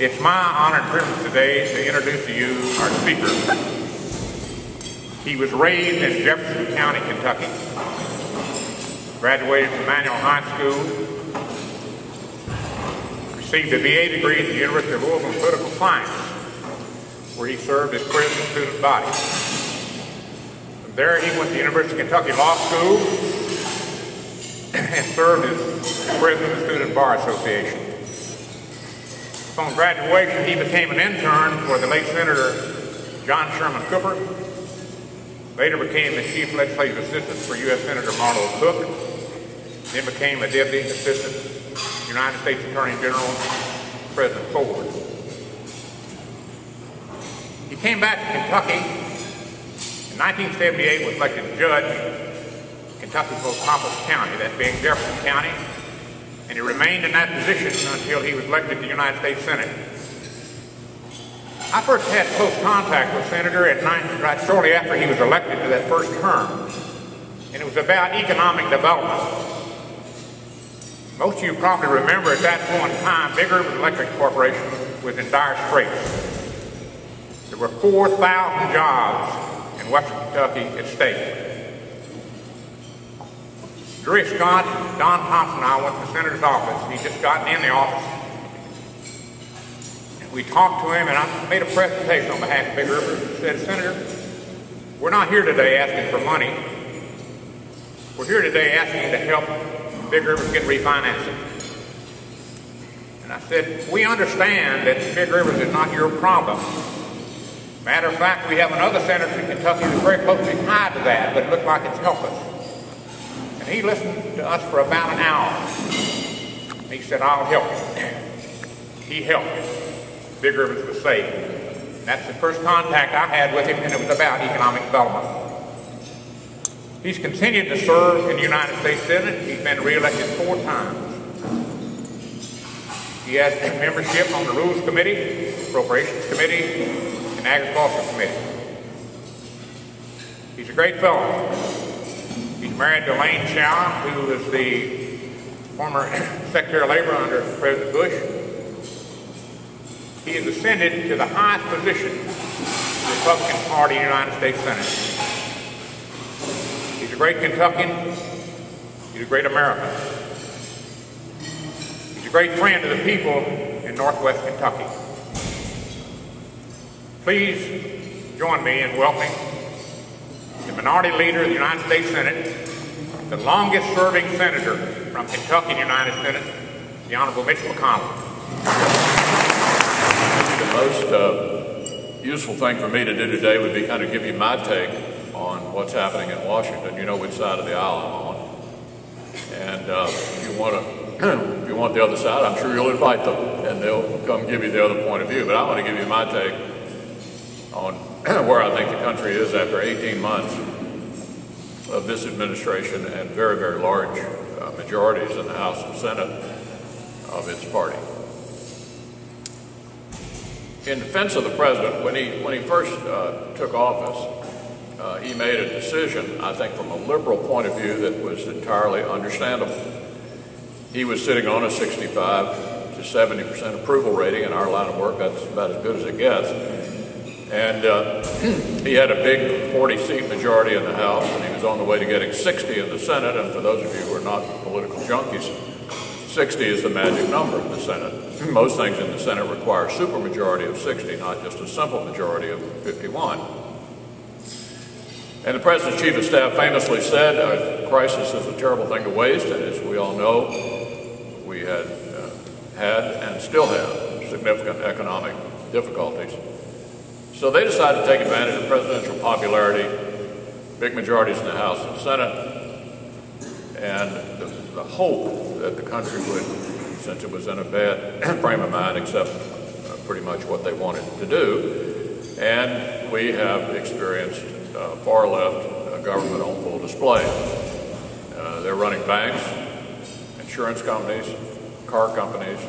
It's my honor and privilege today to introduce to you our speaker. He was raised in Jefferson County, Kentucky, graduated from Manual High School, received a BA degree at the University of Louisville in Political Science, where he served as president of the student body. From there, he went to the University of Kentucky Law School and served as president of the Student Bar Association. Upon graduation, he became an intern for the late Senator John Sherman Cooper, later became the chief legislative assistant for U.S. Senator Marlowe Cook, then became a deputy assistant United States Attorney General President Ford. He came back to Kentucky. In 1978, was elected judge in Kentucky's most populous county, that being Jefferson County, and he remained in that position until he was elected to the United States Senate. I first had close contact with Senator right shortly after he was elected to that first term, and it was about economic development. Most of you probably remember at that point in time, Big Urban Electric Corporation was in dire straits. There were 4,000 jobs in Western Kentucky at stake. Drew Scott, Don Thompson and I went to the senator's office. He'd just gotten in the office. We talked to him, and I made a presentation on behalf of Big River. I said, Senator, we're not here today asking for money. We're here today asking you to help Big River get refinancing. And I said, we understand that Big Rivers is not your problem. Matter of fact, we have another senator in Kentucky that's very closely tied to that, but it looked like it's helpless. And he listened to us for about an hour. He said, I'll help you. He helped. Big Rivers was saved. That's the first contact I had with him, and it was about economic development. He's continued to serve in the United States Senate. He's been re-elected 4 times. He has membership on the Rules Committee, Appropriations Committee, and Agriculture Committee. He's a great fellow. He's married to Elaine Chow, who was the former Secretary of Labor under President Bush. He has ascended to the highest position in the Republican Party in the United States Senate. He's a great Kentuckian. He's a great American. He's a great friend to the people in Northwest Kentucky. Please join me in welcoming the Minority Leader of the United States Senate, the longest-serving senator from Kentucky in the United Senate, the Honorable Mitch McConnell. The most useful thing for me to do today would be kind of give you my take on what's happening in Washington. You know which side of the aisle I'm on. And if you want the other side, I'm sure you'll invite them, and they'll come give you the other point of view. But I want to give you my take on where I think the country is after 18 months of this administration and very, very large majorities in the House and Senate of its party. In defense of the president, when he first took office, he made a decision, I think from a liberal point of view, that was entirely understandable. He was sitting on a 65 to 70% approval rating in our line of work. That's about as good as it gets. And he had a big 40-seat majority in the House, and he was on the way to getting 60 in the Senate. And for those of you who are not political junkies, 60 is the magic number in the Senate. Most things in the Senate require a supermajority of 60, not just a simple majority of 51. And the President's Chief of Staff famously said, a crisis is a terrible thing to waste, and as we all know, we had and still have significant economic difficulties. So they decided to take advantage of presidential popularity, big majorities in the House and Senate, and the hope that the country would, since it was in a bad frame of mind, accept pretty much what they wanted to do. And we have experienced far left government on full display. They're running banks, insurance companies, car companies,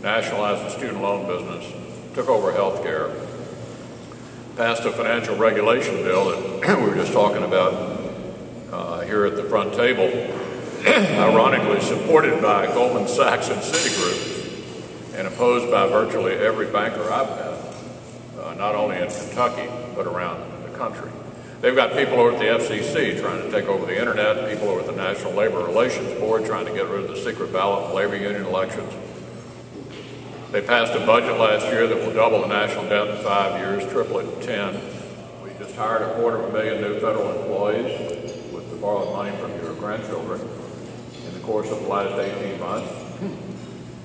nationalized the student loan business, took over health care, passed a financial regulation bill that we were just talking about here at the front table, ironically supported by Goldman Sachs and Citigroup, and opposed by virtually every banker I've met, not only in Kentucky, but around the country. They've got people over at the FCC trying to take over the internet, people over at the National Labor Relations Board trying to get rid of the secret ballot labor union elections. They passed a budget last year that will double the national debt in 5 years, triple it in 10. We just hired 250,000 new federal employees with the borrowed money from your grandchildren in the course of the last 18 months.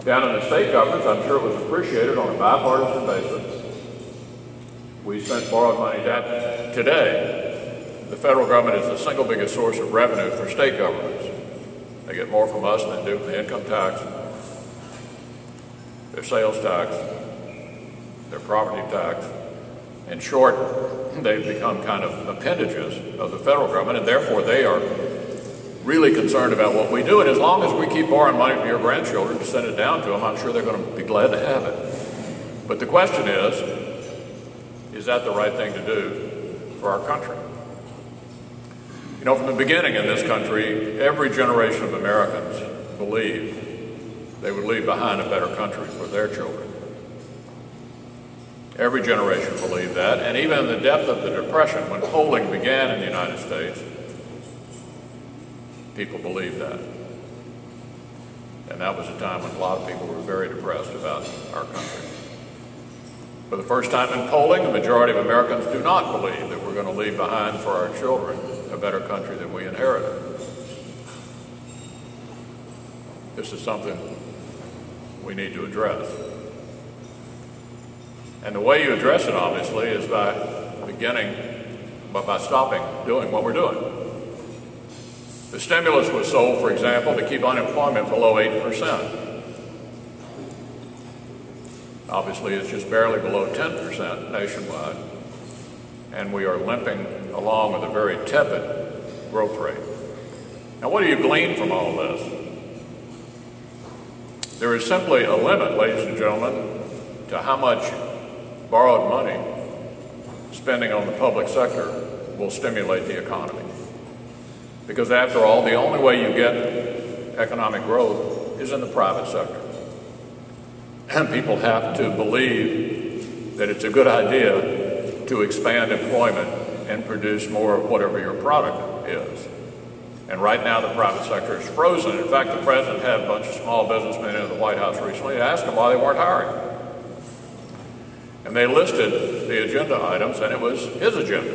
Down in the state governments, I'm sure it was appreciated on a bipartisan basis. We spent borrowed money down. Today, the federal government is the single biggest source of revenue for state governments. They get more from us than they do from the income tax, their sales tax, their property tax. In short, they've become kind of appendages of the federal government, and therefore they are really concerned about what we do. And as long as we keep borrowing money from your grandchildren to send it down to them, I'm sure they're going to be glad to have it. But the question is that the right thing to do for our country? You know, from the beginning in this country, every generation of Americans believed they would leave behind a better country for their children. Every generation believed that, and even in the depth of the Depression, when polling began in the United States, people believed that. And that was a time when a lot of people were very depressed about our country. For the first time in polling, the majority of Americans do not believe that we're going to leave behind for our children a better country than we inherited. This is something we need to address. And the way you address it, obviously, is by stopping doing what we're doing. The stimulus was sold, for example, to keep unemployment below 8%. Obviously, it's just barely below 10% nationwide, and we are limping along with a very tepid growth rate. Now, what do you glean from all this? There is simply a limit, ladies and gentlemen, to how much borrowed money spending on the public sector will stimulate the economy. Because after all, the only way you get economic growth is in the private sector. And people have to believe that it's a good idea to expand employment and produce more of whatever your product is. And right now the private sector is frozen. In fact, the president had a bunch of small businessmen in the White House recently to ask them why they weren't hiring. And they listed the agenda items, and it was his agenda.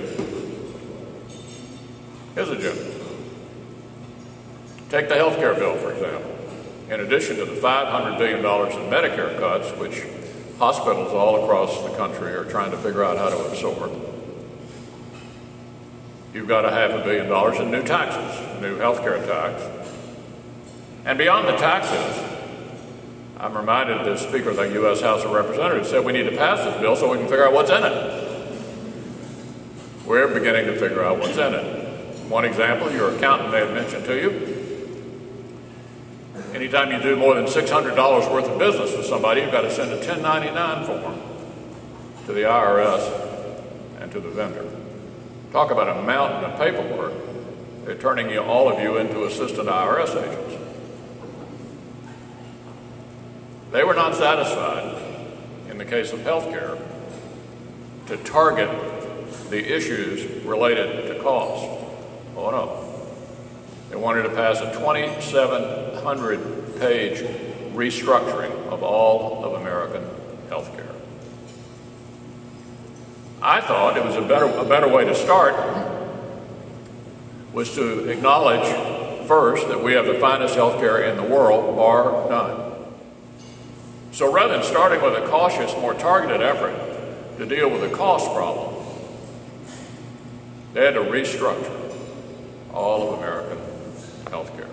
His agenda. Take the health care bill, for example. In addition to the $500 billion in Medicare cuts, which hospitals all across the country are trying to figure out how to absorb, you've got $500 million in new taxes, new health care tax. And beyond the taxes, I'm reminded the Speaker of the U.S. House of Representatives said we need to pass this bill so we can figure out what's in it. We're beginning to figure out what's in it. One example, your accountant may have mentioned to you, anytime you do more than $600 worth of business with somebody, you've got to send a 1099 form to the IRS and to the vendor. Talk about a mountain of paperwork. They're turning all of you into assistant IRS agents. They were not satisfied, in the case of health care, to target the issues related to cost. Oh no. They wanted to pass a 2,700-page restructuring of all of American health care. I thought it was a better way to start was to acknowledge first that we have the finest health care in the world, bar none. So rather than starting with a cautious, more targeted effort to deal with the cost problem, they had to restructure all of American health care.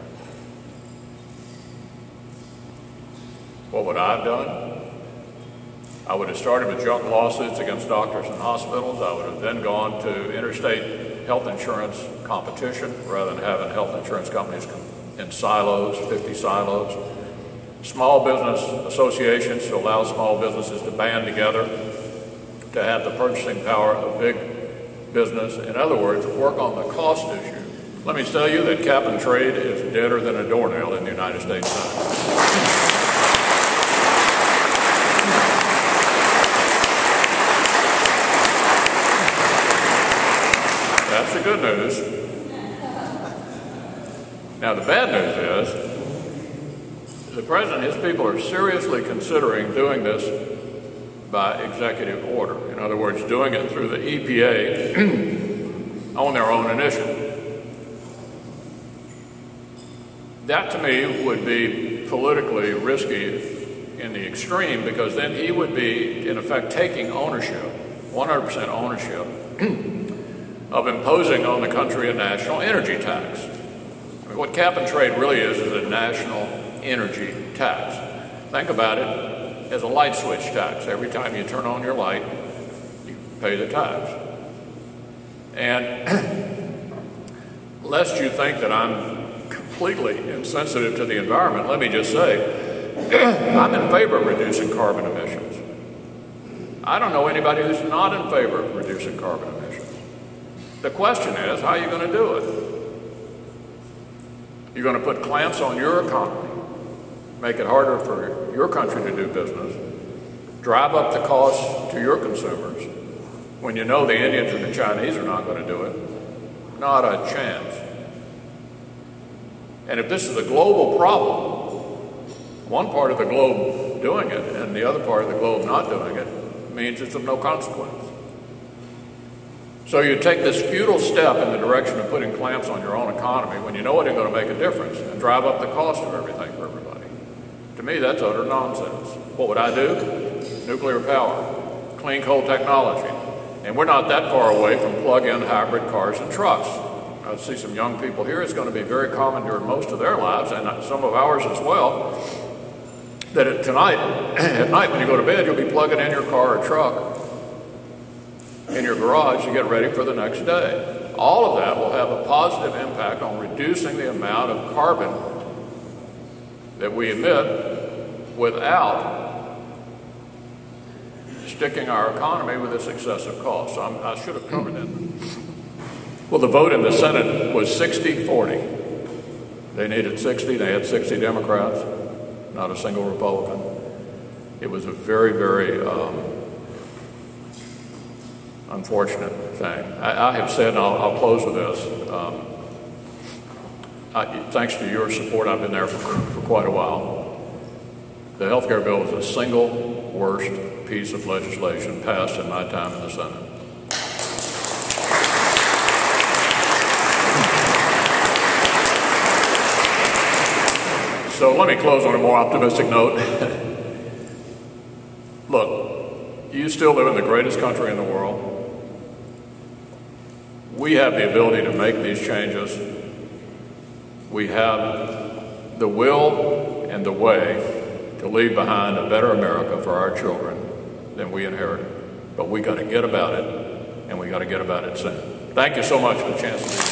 What would I have done? I would have started with junk lawsuits against doctors and hospitals. I would have then gone to interstate health insurance competition rather than having health insurance companies in silos, 50 silos. Small business associations to allow small businesses to band together to have the purchasing power of big business. In other words, work on the cost issue. Let me tell you that cap and trade is deader than a doornail in the United States Senate. good news. Now, the bad news is the president and his people are seriously considering doing this by executive order. In other words, doing it through the EPA on their own initiative. That, to me, would be politically risky in the extreme, because then he would be, in effect, taking ownership, 100% ownership, of imposing on the country a national energy tax. I mean, what cap and trade really is a national energy tax. Think about it as a light switch tax. Every time you turn on your light, you pay the tax. And lest you think that I'm completely insensitive to the environment, let me just say, I'm in favor of reducing carbon emissions. I don't know anybody who's not in favor of reducing carbon emissions. The question is, how are you going to do it? You're going to put clamps on your economy, make it harder for your country to do business, drive up the cost to your consumers, when you know the Indians and the Chinese are not going to do it. Not a chance. And if this is a global problem, one part of the globe doing it and the other part of the globe not doing it means it's of no consequence. So you take this futile step in the direction of putting clamps on your own economy when you know it ain't going to make a difference, and drive up the cost of everything for everybody. To me, that's utter nonsense. What would I do? Nuclear power, clean coal technology. And we're not that far away from plug-in hybrid cars and trucks. I see some young people here. It's going to be very common during most of their lives, and some of ours as well, that at night when you go to bed, you'll be plugging in your car or truck in your garage to get ready for the next day. All of that will have a positive impact on reducing the amount of carbon that we emit without sticking our economy with this excessive cost. So I should have covered that. Well, the vote in the Senate was 60-40. They needed 60. They had 60 Democrats, not a single Republican. It was a very, very unfortunate thing. I have said, and I'll close with this, thanks to your support, I've been there for quite a while. The health care bill was the single worst piece of legislation passed in my time in the Senate. So let me close on a more optimistic note. Look, you still live in the greatest country in the world. We have the ability to make these changes. We have the will and the way to leave behind a better America for our children than we inherited. But we got to get about it, and we got to get about it soon. Thank you so much for the chance to be here.